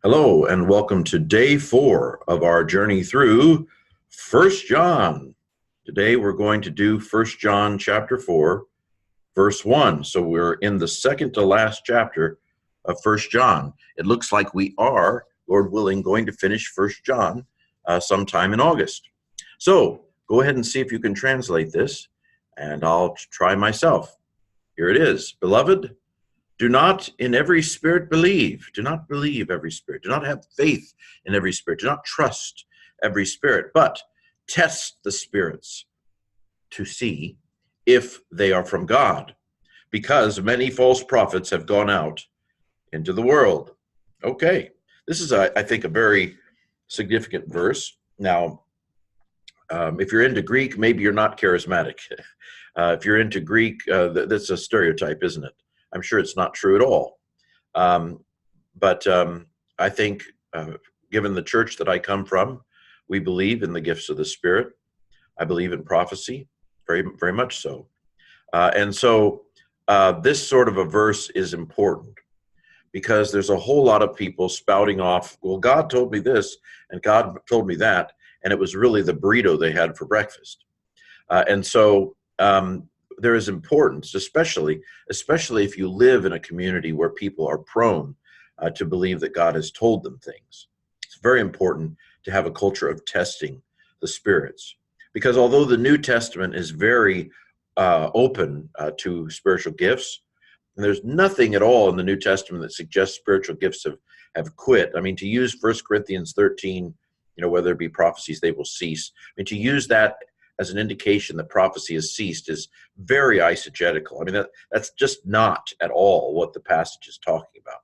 Hello, and welcome to day 4 of our journey through First John. Today we're going to do First John chapter 4, verse 1. So we're in the second to last chapter of First John. It looks like we are, Lord willing, going to finish First John sometime in August. So go ahead and see if you can translate this, and I'll try myself. Here it is. Beloved, do not in every spirit believe. Do not believe every spirit. Do not have faith in every spirit. Do not trust every spirit, but test the spirits to see if they are from God, because many false prophets have gone out into the world. Okay, this is, I think, a very significant verse. Now, if you're into Greek, maybe you're not charismatic. If you're into Greek, that's a stereotype, isn't it? I'm sure it's not true at all. But I think, given the church that I come from, we believe in the gifts of the Spirit. I believe in prophecy, very, very much so. And so this sort of a verse is important because there's a whole lot of people spouting off, well, God told me this, and God told me that, and it was really the burrito they had for breakfast. And so there is importance, especially if you live in a community where people are prone to believe that God has told them things. It's very important to have a culture of testing the spirits, because although the New Testament is very open to spiritual gifts, and there's nothing at all in the New Testament that suggests spiritual gifts have quit. I mean, to use 1 Corinthians 13, whether it be prophecies, they will cease. I mean, to use that as an indication that prophecy has ceased is very eisegetical. I mean, that's just not at all what the passage is talking about.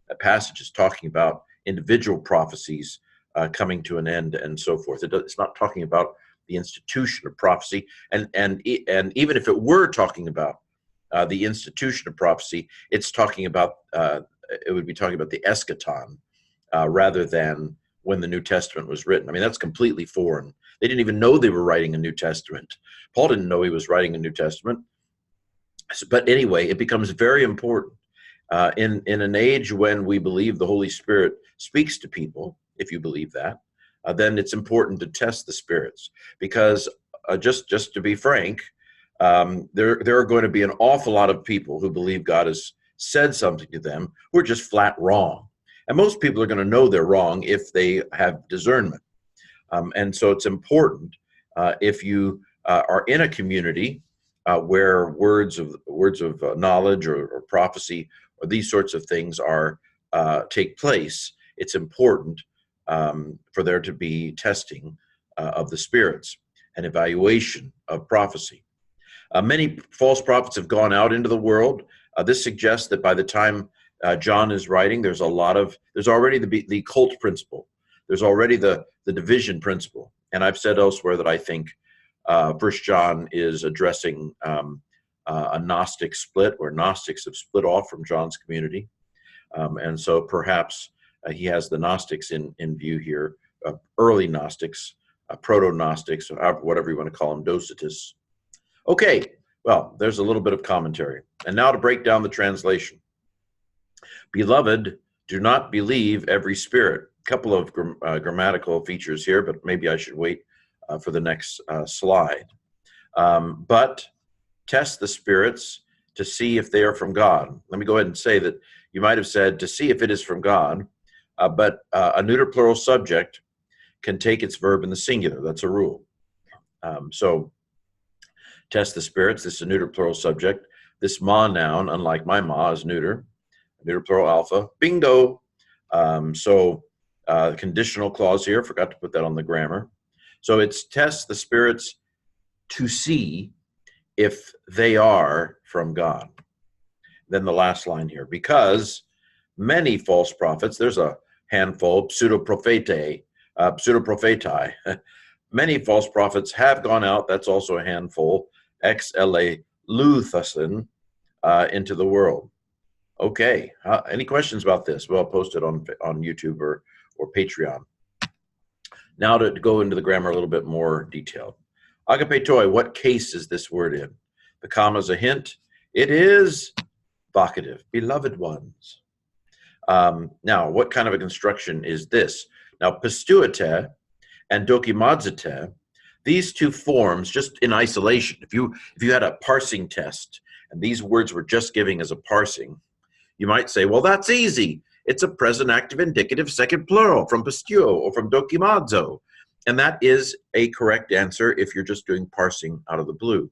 That passage is talking about individual prophecies coming to an end and so forth. It's not talking about the institution of prophecy. And even if it were talking about the institution of prophecy, it's talking about, it would be talking about the eschaton rather than when the New Testament was written. I mean, that's completely foreign. They didn't even know they were writing a New Testament. Paul didn't know he was writing a New Testament. But anyway, it becomes very important in an age when we believe the Holy Spirit speaks to people, if you believe that, then it's important to test the spirits. Because just to be frank, there are going to be an awful lot of people who believe God has said something to them who are just flat wrong. And most people are going to know they're wrong if they have discernment. And so it's important if you are in a community where words of knowledge or prophecy or these sorts of things take place. It's important for there to be testing of the spirits and evaluation of prophecy. Many false prophets have gone out into the world. This suggests that by the time John is writing, there's already the cult principle. There's already the division principle. And I've said elsewhere that I think First John is addressing a Gnostic split, where Gnostics have split off from John's community. And so perhaps he has the Gnostics in view here, early Gnostics, proto-Gnostics, whatever you want to call them, Docetists. Okay, well, there's a little bit of commentary. And now to break down the translation. Beloved, do not believe every spirit. A couple of grammatical features here, but maybe I should wait for the next slide. But test the spirits to see if they are from God. Let me go ahead and say that you might have said to see if it is from God, but a neuter plural subject can take its verb in the singular. That's a rule. So test the spirits. This is a neuter plural subject. This ma noun, unlike my ma, is neuter plural alpha. Bingo. Conditional clause here. Forgot to put that on the grammar. So it's test the spirits to see if they are from God. Then the last line here. Because many false prophets, there's a handful, pseudopropheti. Many false prophets have gone out. That's also a handful. XLA Luthasin into the world. Okay. Any questions about this? Well, I'll post it on YouTube or Patreon. Now to go into the grammar a little bit more detailed. Agapetoi, what case is this word in? The comma is a hint. It is vocative, beloved ones. Now, what kind of a construction is this? Now, pisteuete and dokimadzete, these two forms, just in isolation, if you had a parsing test and these words were just giving as a parsing, you might say, well, that's easy. It's a present active indicative second plural from pisteuo or from dokimadzo. And that is a correct answer if you're just doing parsing out of the blue.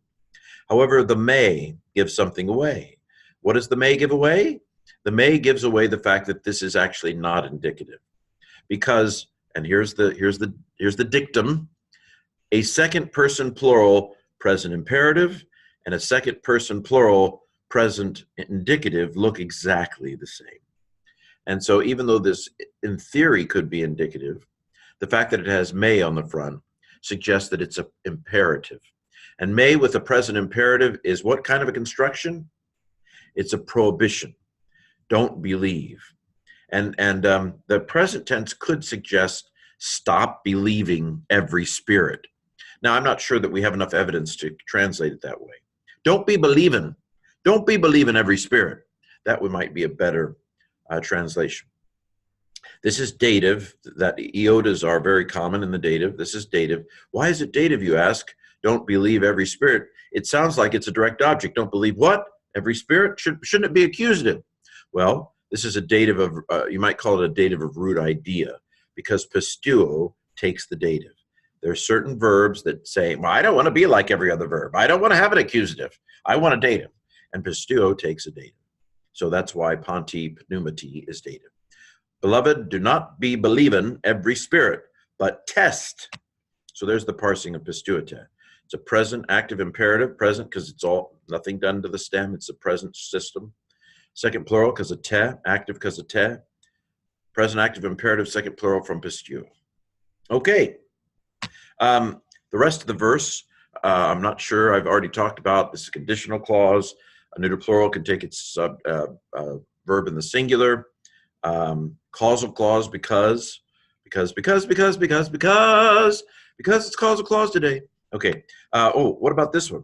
However, the may gives something away. What does the may give away? The may gives away the fact that this is actually not indicative. Because, and here's the dictum, a second person plural present imperative and a second person plural present indicative look exactly the same. And so even though this in theory could be indicative, the fact that it has may on the front suggests that it's an imperative. And may with a present imperative is what kind of a construction? It's a prohibition. Don't believe. And the present tense could suggest stop believing every spirit. Now, I'm not sure that we have enough evidence to translate it that way. Don't be believing. Don't be believing every spirit. That might be a better translation. This is dative. That iotas are very common in the dative. This is dative. Why is it dative, you ask? Don't believe every spirit. It sounds like it's a direct object. Don't believe what? Every spirit? Shouldn't it be accusative? Well, this is a dative of, you might call it a dative of root idea, because pisteuo takes the dative. There are certain verbs that say, well, I don't want to be like every other verb. I don't want to have an accusative. I want a dative. And pisteuo takes a dative. So that's why panti pneumati is dative. Beloved, do not be believing every spirit, but test. So there's the parsing of pisteuete. It's a present active imperative, present because it's all, nothing done to the stem. It's a present system. Second plural because of te, active because of te. Present active imperative, second plural from pisteuo. Okay. The rest of the verse, I'm not sure. I've already talked about this conditional clause. A neuter plural can take its verb in the singular. Causal clause because it's causal clause today. Okay. What about this one?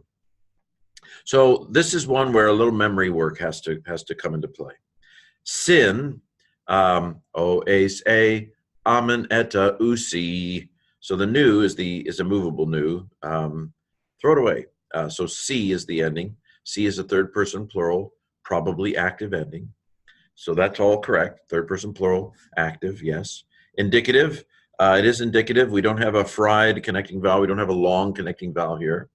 So this is one where a little memory work has to come into play. Sin, oes a amen eta usi. So the nu is a movable nu. Throw it away. So C is the ending. C is a third person plural, probably active ending. So that's all correct. Third person plural, active, yes. Indicative, it is indicative. We don't have a fried connecting vowel. We don't have a long connecting vowel here.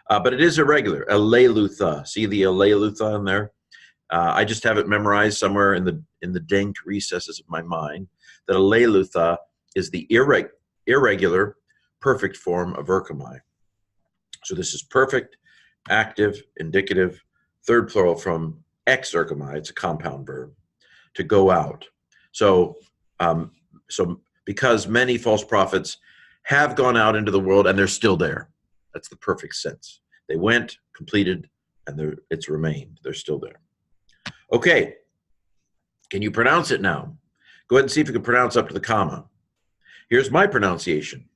But it is irregular. Alelutha. See the alelutha in there? I just have it memorized somewhere in the dank recesses of my mind that alelutha is the irregular perfect form of erkamai. So this is perfect, active, indicative, third plural from ex erkamai. It's a compound verb, to go out. So, because many false prophets have gone out into the world and they're still there. That's the perfect sense. They went, completed, and it's remained. They're still there. Okay. Can you pronounce it now? Go ahead and see if you can pronounce up to the comma. Here's my pronunciation.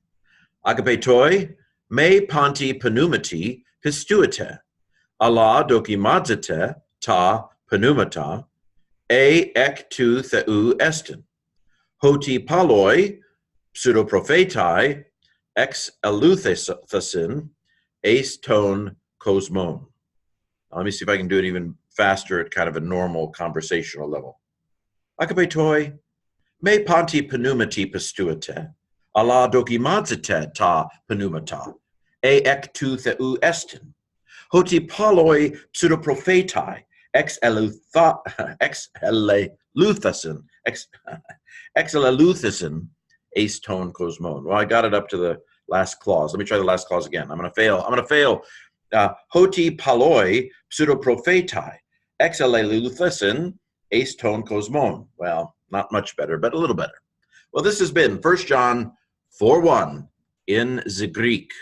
Agapetoi me panti pneumati pisteuete. Allah dokimadzete ta pneumata. E ek tu theu estin. Hoti paloi pseudoprophetai ex eleuthesin ace tone cosmon. Let me see if I can do it even faster at kind of a normal conversational level. Agapetoi me panti pneumati pisteuete. Allah dokimadzete ta pneumata. E ek tu theu estin. Hoti paloi pseudoprophetai ex eleuthesin ace tone cosmon. Well, I got it up to the last clause. Let me try the last clause again. I'm going to fail. Hoti paloi pseudoprophetai ex eleuthesin ace tone cosmon. Well, not much better, but a little better. Well, this has been 1 John 4:1 in the Greek.